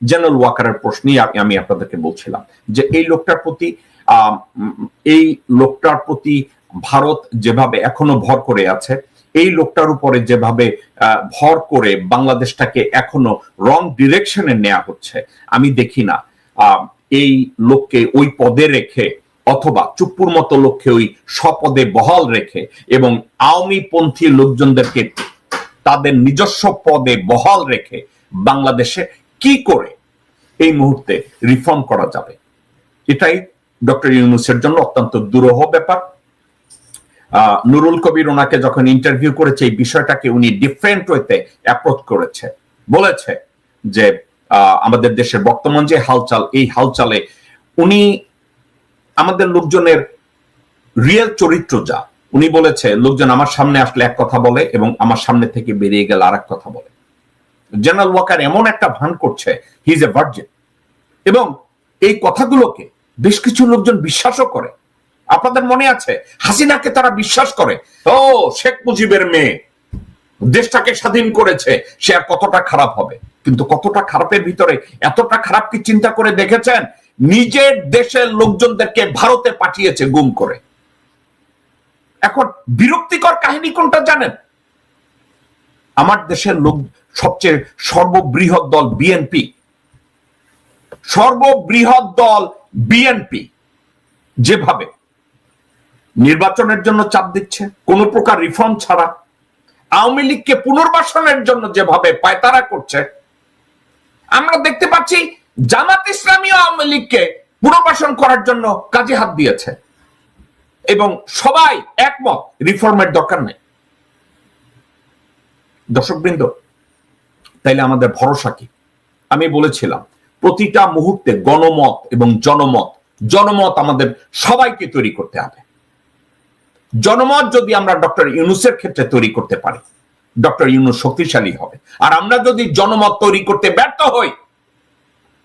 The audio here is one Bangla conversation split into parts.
জেনারেল ওয়াকারের প্রশ্নই আমি আপনাদেরকে বলছিলাম যে এই লোকটার প্রতি ভারত যেভাবে এখনো ভর করে আছে, এই লোকটার উপরে যেভাবে ভর করে বাংলাদেশটাকে এখনো রং ডিরেকশনে নেওয়া হচ্ছে, আমি দেখি না এই লোককে ওই পদে রেখে অথবা চুপ্পুর মতো লোককে ওই স্বপদে বহাল রেখে এবং আওয়ামী পন্থী লোকজনদেরকে তাদের নিজস্ব পদে বহাল রেখে বাংলাদেশে কি করে এই মুহূর্তে রিফর্ম করা যাবে, এটাই ডক্টর ইউনূসের জন্য অত্যন্ত দুরূহ ব্যাপার। নুরুল কবির ওনাকে যখন ইন্টারভিউ করেছে এই বিষয়টাকে উনি ডিফারেন্ট ওয়েতে অ্যাপ্রোচ করেছে, বলেছে যে আমাদের দেশের বর্তমান যে হালচাল, এই হালচালে উনি আমাদের লোকজনের রিয়েল চরিত্র যা, উনি বলেছে লোকজন আমার সামনে আসলে এক কথা বলে এবং আমার সামনে থেকে বেরিয়ে গেলে আর এক কথা বলে। জেনারেল ওয়াকার এমন একটা ভান করছে, হি ইজ এ ভার্জিন, এবং এই কথাগুলোকে বেশ কিছু লোকজন বিশ্বাসও করে। আপনাদের মনে আছে হাসিনাকে তারা বিশ্বাস করে, ও শেখ মুজিবের মেয়ে দেশটাকে স্বাধীন করেছে, সে আর কতটা খারাপ হবে। কিন্তু কতটা খারাপের ভিতরে এতটা খারাপ কি চিন্তা করে দেখেছেন? নিজের দেশের লোকজনদেরকে ভারতে পাঠিয়েছে গুম করে। এখন বিরক্তিকর কাহিনী কোনটা জানেন? আমার দেশের লোক সবচেয়ে সর্ববৃহৎ দল বিএনপি, সর্ববৃহৎ দল বিএনপি যেভাবে নির্বাচনের জন্য চাপ দিচ্ছে কোন প্রকার রিফর্ম ছাড়া, আওয়ামী লীগকে পুনর্বাসনের জন্য যেভাবে পায়তারা করছে, আমরা দেখতে পাচ্ছি জামাত ইসলামী আওয়ামী লীগকে পুনর্বাসন করার জন্য কাজে হাত দিয়েছে এবং সবাই একমত রিফর্মের দরকার নেই। দর্শকবৃন্দ, তাইলে আমাদের ভরসা কি? আমি বলেছিলাম প্রতিটা মুহূর্তে গণমত এবং জনমত আমাদের সবাইকে তৈরি করতে হবে। জনমত যদি আমরা ডক্টর ইউনূসের ক্ষেত্রে তৈরি করতে পারি, ডক্টর ইউনূস শক্তিশালী হবে। আর আমরা যদি জনমত তৈরি করতে ব্যর্থ হই,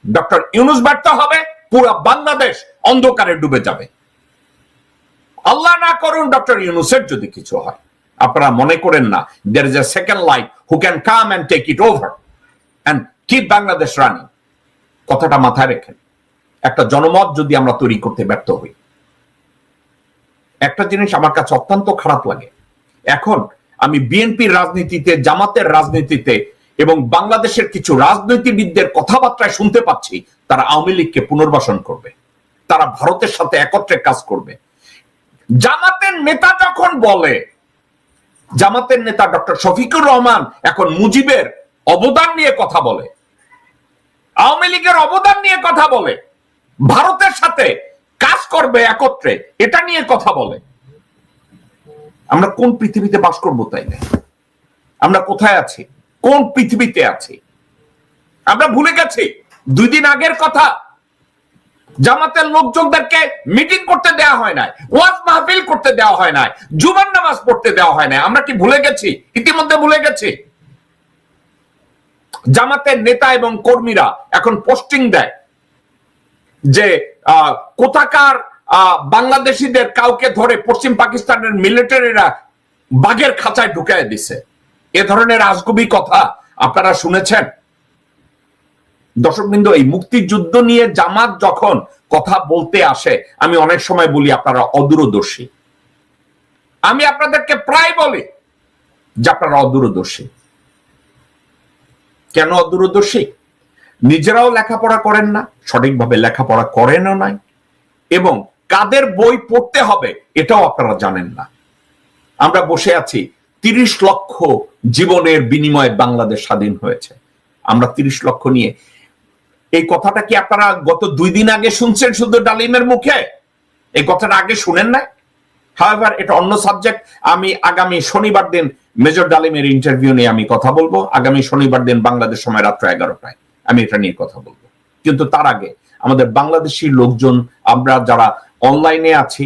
ডক্টর ইউনূস ব্যর্থ হবে, পুরো বাংলাদেশ অন্ধকারে ডুবে যাবে। আল্লাহ না করুন ডক্টর ইউনূসের যদি কিছু হয়, আপনারা মনে করেন না there is a second life who can come and take it over and keep Bangladesh running। কথাটা মাথায় রেখেন। একটা জনমত যদি আমরা তৈরি করতে ব্যর্থ হই, একটা জিনিস আমার কাছে অত্যন্ত খারাপ লাগে, এখন আমি বিএনপির রাজনীতিতে, জামাতের রাজনীতিতে এবং বাংলাদেশের কিছু রাজনীতিবিদদের কথাবার্তায় শুনতে পাচ্ছি তারা আওয়ামী লীগকে পুনর্বাসন করবে, তারা ভারতের সাথে একত্রে কাজ করবে। জামাতের নেতা যখন বলে, জামাতের নেতা ডক্টর শফিকুর রহমান এখন মুজিবের অবদান নিয়ে কথা বলে, আওয়ামী লীগের অবদান নিয়ে কথা বলে, ভারতের সাথে কাজ করবে একত্রে, এটা নিয়ে কথা বলে, আমরা কোন পৃথিবীতে বাস করবো? তাই না, আমরা কোথায় আছি? কোন পৃথিবীতে আছি? আমরা ভুলে গেছি 2 দিন আগের কথা। জামাতের লোকজনদেরকে মিটিং করতে দেওয়া হয় নাই, ওয়াজ মাহফিল করতে দেওয়া হয় নাই, জুমার নামাজ পড়তে দেওয়া হয় নাই। আমরা কি ভুলে গেছি? ইতিমধ্যে ভুলে গেছি। জামাতের নেতা এবং কর্মীরা এখন পোস্টিং দেয় যে কোথাকার বাংলাদেশিদের কাউকে ধরে পশ্চিম পাকিস্তানের মিলিটারিরা বাঘের খাঁচায় ঢুকায় দিছে। এ ধরনের আজগুবি কথা আপনারা শুনেছেন? দর্শকবৃন্দ, এই মুক্তিযুদ্ধ নিয়ে জামাত যখন কথা বলতে আসে, আমি অনেক সময় বলি আপনারা অদূরদর্শী। আমি আপনাদেরকে প্রায় বলি যে আপনারা অদূরদর্শী। কেন অদূরদর্শী? নিজেরাও লেখাপড়া করেন না, সঠিকভাবে লেখাপড়া করেনও নাই, এবং কাদের বই পড়তে হবে এটাও আপনারা জানেন না। আমরা বসে আছি 30 লক্ষ জীবনের বিনিময়ে বাংলাদেশ স্বাধীন হয়েছে, আমরা 30 লক্ষ নিয়ে। এই কথাটা কি আপনারা গত 2 দিন আগে শুনছেন শুধু ডালিমের মুখে? এই কথাটা আগে শুনেন নাই? হাওয়েভার, এটা অন্য সাবজেক্ট। আমি আগামী শনিবার দিন মেজর ডালিমের ইন্টারভিউ নিয়ে আমি কথা বলবো। আগামী শনিবার দিন বাংলাদেশ সময় রাত্র 11টায় আমি এটা নিয়ে কথা বলবো। কিন্তু তার আগে আমাদের বাংলাদেশি লোকজন, আমরা যারা অনলাইনে আছি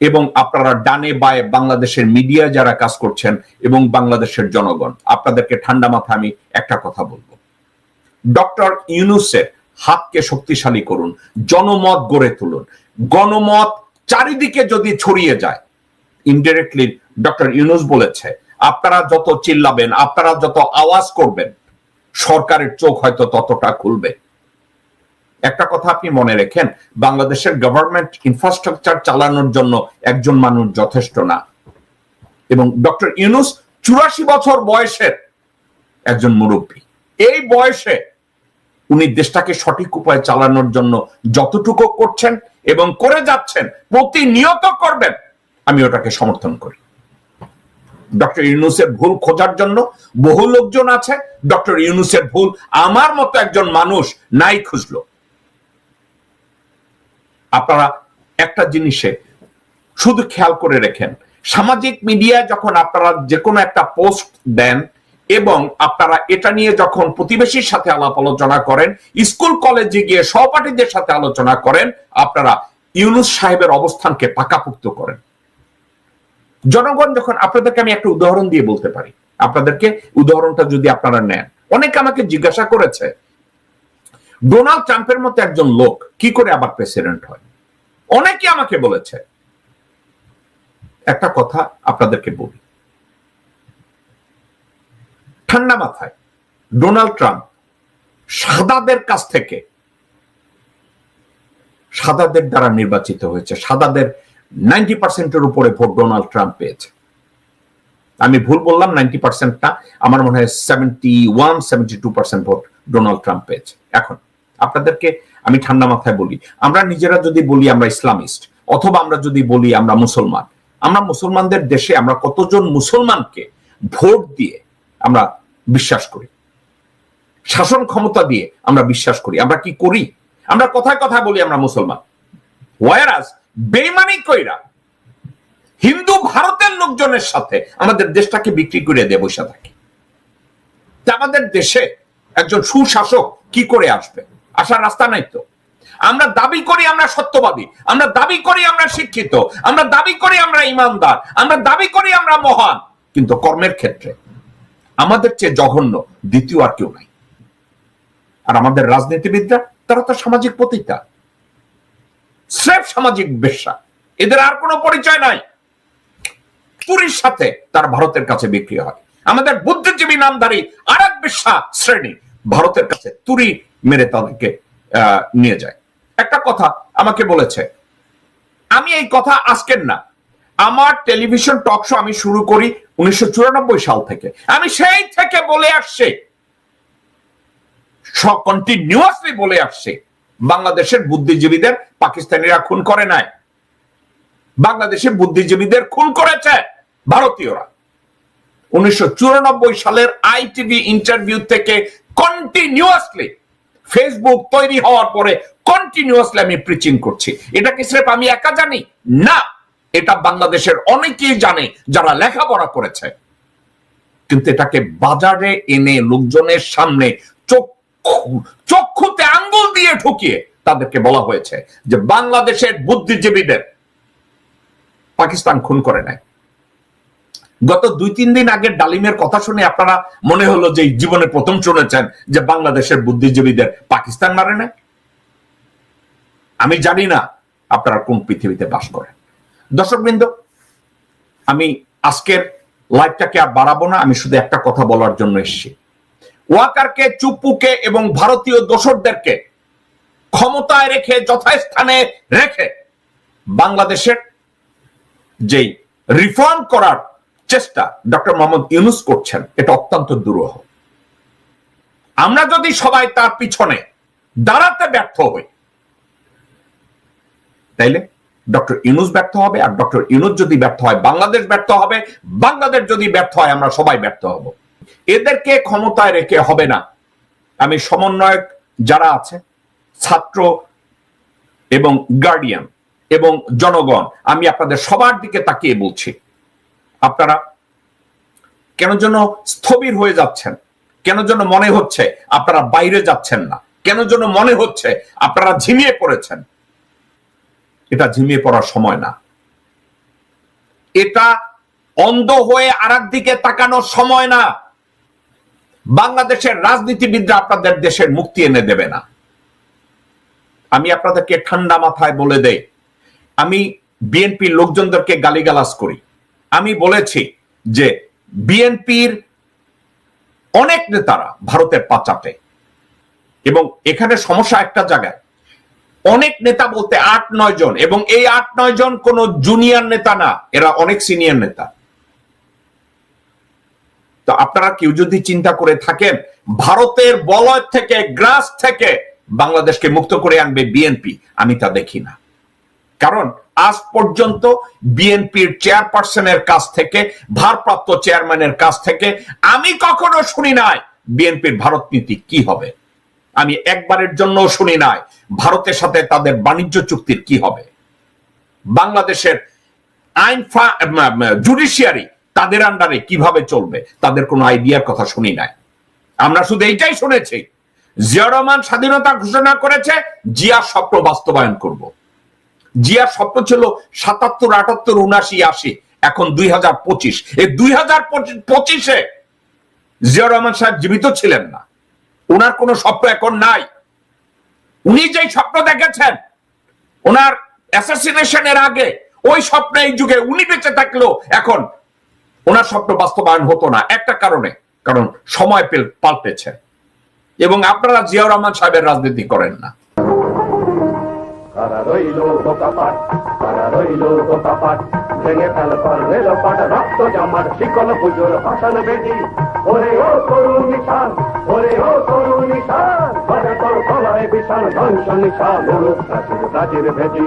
এবং আপনারা ডানে বায়ে বাংলাদেশের মিডিয়া যারা কাজ করছেন এবং বাংলাদেশের জনগণ, আপনাদেরকে ঠান্ডা মাথায় আমি একটা কথা বলবো, ডক্টর ইউনূসের হাতকে শক্তিশালী করুন, জনমত গড়ে তুলুন। গণমত চারিদিকে যদি ছড়িয়ে যায়, ইনডিরেক্টলি ডক্টর ইউনূস বলেছে আপনারা যত চিল্লাবেন, আপনারা যত আওয়াজ করবেন, সরকারের চোখ হয়তো ততটা খুলবে। একটা কথা আপনি মনে রেখেন, বাংলাদেশের গভর্নমেন্ট ইনফ্রাস্ট্রাকচার চালানোর জন্য একজন মানুষ যথেষ্ট না, এবং ডক্টর ইউনূস 84 বছর বয়সের একজন মুরব্বী। এই বয়সে উনি দেশটাকে সঠিক উপায়ে চালানোর জন্য যতটুকু করছেন এবং করে যাচ্ছেন, প্রতিনিয়ত করবেন, আমি ওটাকে সমর্থন করি। ডক্টর ইউনূসের ভুল খোঁজার জন্য বহু লোকজন আছে, ডক্টর ইউনূসের ভুল আমার মতো একজন মানুষ নাই খুঁজলো। আপনারা একটা জিনিসে শুধু খেয়াল করে রেখেন, সামাজিক মিডিয়ায় যখন আপনারা যে কোনো একটা পোস্ট দেন এবং আপনারা এটা নিয়ে যখন প্রতিবেশীর সাথে আলাপ আলোচনা করেন, স্কুল কলেজে গিয়ে সহপাঠীদের সাথে আলোচনা করেন, আপনারা ইউনূস সাহেবের অবস্থানকে পাকাপোক্ত করেন। জনগণ যখন, আপনাদেরকে আমি একটা উদাহরণ দিয়ে বলতে পারি, আপনাদেরকে উদাহরণটা যদি আপনারা নেন, অনেকে আমাকে জিজ্ঞাসা করেছে ডোনাল্ড ট্রাম্পের মতো একজন লোক কি করে আবার প্রেসিডেন্ট হয়। অনেকে আমাকে বলেছে, একটা কথা আপনাদেরকে বলি, ঠান্ডা মাথায় ডোনাল্ড ট্রাম্প সাদাদের কাছ থেকে, সাদাদের দ্বারা নির্বাচিত হয়েছে, সাদাদের 90% উপরে ভোট ডোনাল্ড ট্রাম্প পেয়েছে। আমি ভুল বললাম, 90% না, আমার মনে হয় 71-72% ভোট ডোনাল্ড ট্রাম্প পেয়েছে। এখন আপনাদেরকে আমি ঠান্ডা মাথায় বলি, আমরা নিজেরা যদি বলি আমরা ইসলামিস্ট, অথবা আমরা যদি বলি আমরা মুসলমান, আমরা মুসলমানদের দেশে আমরা কতজন মুসলমানকে ভোট দিয়ে আমরা বিশ্বাস করি, শাসন ক্ষমতা দিয়ে আমরা বিশ্বাস করি। আমরা কি করি? আমরা কথায় কথায় বলি আমরা মুসলমান, ওয়ারাস বেইমানি কইরা হিন্দু ভারতের লোকজনের সাথে আমাদের দেশটাকে বিক্রি করে দিয়ে বসে থাকি। আমাদের দেশে একজন সুশাসক কি করে আসবে? আসার রাস্তা নাই তো। আমরা দাবি করি আমরা সত্যবাদী, আমরা দাবি করি আমরা শিক্ষিত, আমরা দাবি করি আমরা ইমানদার, আমরা দাবি করি আমরা মহান, কিন্তু কর্মের ক্ষেত্রে আমাদের চেয়ে জঘন্য দ্বিতীয় আর কেউ নাই। আর আমাদের রাজনীতিবিদরা, তারা তো সামাজিক পতিতা, স্রেফ সামাজিক বেশ্যা, এদের আর কোনো পরিচয় নাই। তুরির সাথে তার ভারতের কাছে বিক্রি হয়। আমাদের বুদ্ধিজীবী নামধারী আর এক বেশ্যা শ্রেণী ভারতের কাছে তুরি মেরে তাদেরকে নিয়ে যায়। একটা কথা আমাকে বলেছে, আমি এই কথা আজকের না, আমার টেলিভিশন টক শো আমি শুরু করি 1994 সাল থেকে, আমি সেই থেকে বলে আসছি, কন্টিনিউয়াসলি বলে আসছি, বাংলাদেশের বুদ্ধিজীবীদের পাকিস্তানিরা খুন করে নাই, বাংলাদেশের বুদ্ধিজীবীদের খুন করেছে ভারতীয়রা। 1994 সালের আইটিভি ইন্টারভিউ থেকে কন্টিনিউয়াসলি, ফেসবুক তৈরি হওয়ার পরে কন্টিনিউয়াসলি আমি প্রিচিং করছি। এটা কি স্রেফ আমি একা জানি? না, এটা বাংলাদেশের অনেকেই জানে যারা লেখাপড়া করেছে। কিন্তু এটাকে বাজারে এনে লোকজনের সামনে চক্ষুতে আঙ্গুল দিয়ে ঢুকিয়ে তাদেরকে বলা হয়েছে যে বাংলাদেশের বুদ্ধিজীবীদের পাকিস্তান খুন করে নাই। গত 2-3 দিন আগে ডালিমের কথা শুনে আপনারা মনে হলো যে জীবনে প্রথম শুনেছেন যে বাংলাদেশের বুদ্ধিজীবীদের পাকিস্তান মারে নাই। আমি জানি না আপনারা কোন পৃথিবীতে বাস করেন। দর্শকবৃন্দ, আমি আজকের লাইভটাকে আর বাড়াবো না, আমি শুধু একটা কথা বলার জন্য এসেছি। ওয়াকারকে, চুপ্পুকে এবং ভারতীয় দোসরদেরকে ক্ষমতায় রেখে, যথাস্থানে রেখে বাংলাদেশের যেই রিফর্ম করার চেষ্টা ডক্টর মোহাম্মদ ইউনূস করছেন, এটা অত্যন্ত দুরূহ। আমরা যদি সবাই তার পিছনে দাঁড়াতে ব্যর্থ হই, তাইলে ডক্টর ইউনূস ব্যর্থ হবে, আর ডক্টর ইউনূস যদি ব্যর্থ হয় বাংলাদেশ ব্যর্থ হবে, বাংলাদেশ যদি ব্যর্থ হয় আমরা সবাই ব্যর্থ হব। এদেরকে ক্ষমতায় রেখে হবে না। আমি সমন্বয়ক যারা আছে, ছাত্র এবং গার্ডিয়ান এবং জনগণ, আমি আপনাদের সবার দিকে তাকিয়ে বলছি, আপনারা কেন যেন স্থবির হয়ে যাচ্ছেন, কেন যেন মনে হচ্ছে আপনারা বাইরে যাচ্ছেন না, কেন যেন মনে হচ্ছে আপনারা ঝিমিয়ে পড়েছেন। এটা ঝিমিয়ে পড়ার সময় না, এটা অন্ধ হয়ে আরেক দিকে তাকানোর সময় না। বাংলাদেশের রাজনীতিবিদরা আপনাদের দেশের মুক্তি এনে দেবে না। আমি আপনাদেরকে ঠান্ডা মাথায় বলে দেই, আমি বিএনপির লোকজনদেরকে গালিগালাজ করি। আমি বলেছি যে বিএনপির অনেক নেতারা ভারতের পাচাটে, এবং এখানে সমস্যা একটা জায়গায়, অনেক নেতা বলতে 8-9 জন, এবং এই 8-9 জন কোন জুনিয়র নেতা না, এরা অনেক সিনিয়র নেতা। তো আপনারা কেউ যদি চিন্তা করে থাকেন ভারতের বলয় থেকে, গ্রাস থেকে বাংলাদেশকে মুক্ত করে আনবে বিএনপি, আমি তা দেখি না। কারণ আজ পর্যন্ত বিএনপির চেয়ারপারসনের কাছ থেকে, ভারপ্রাপ্ত চেয়ারম্যানের কাছ থেকে আমি কখনো শুনি নাই বিএনপির ভারত নীতি কি হবে। আমি একবারের জন্য শুনি নাই ভারতের সাথে তাদের বাণিজ্য চুক্তির কি হবে, বাংলাদেশের আইন জুডিশিয়ারি তাদের আন্ডারে কিভাবে চলবে, তাদের কোনো আইডিয়ার কথা শুনি নাই। আমরা শুধু এইটাই শুনেছি, জিয়া রহমান স্বাধীনতা ঘোষণা করেছে, জিয়ার স্বপ্ন বাস্তবায়ন করব। জিয়ার স্বপ্ন ছিল 77, 78, 79, 80, এখন 2025। এই 2025-এ জিয়া রহমান সাহেব জীবিত ছিলেন না, ওনার কোনো স্বপ্ন এখন নাই। উনি যেই স্বপ্ন দেখেছেন ওনার অ্যাসাসিনেশনের আগে, ওই স্বপ্ন এই যুগে উনি বেঁচে থাকলেও এখন ওনার স্বপ্ন বাস্তবায়ন হতো না, একটা কারণে, কারণ সময় পাল্টেছে এবং আপনারা জিয়া রহমান সাহেবের রাজনীতি করেন না। ভেঙে ফেল রেল পাট, রক্ত জামার শিকল পুজোর ভাষণ বেদি, ওরে ও তরুণ নিশান, ওরে ও তরুণ নিশান, তোর তলায় বিশাল ধ্বংস নিশান, প্রাচীর প্রাচীর ভেদি।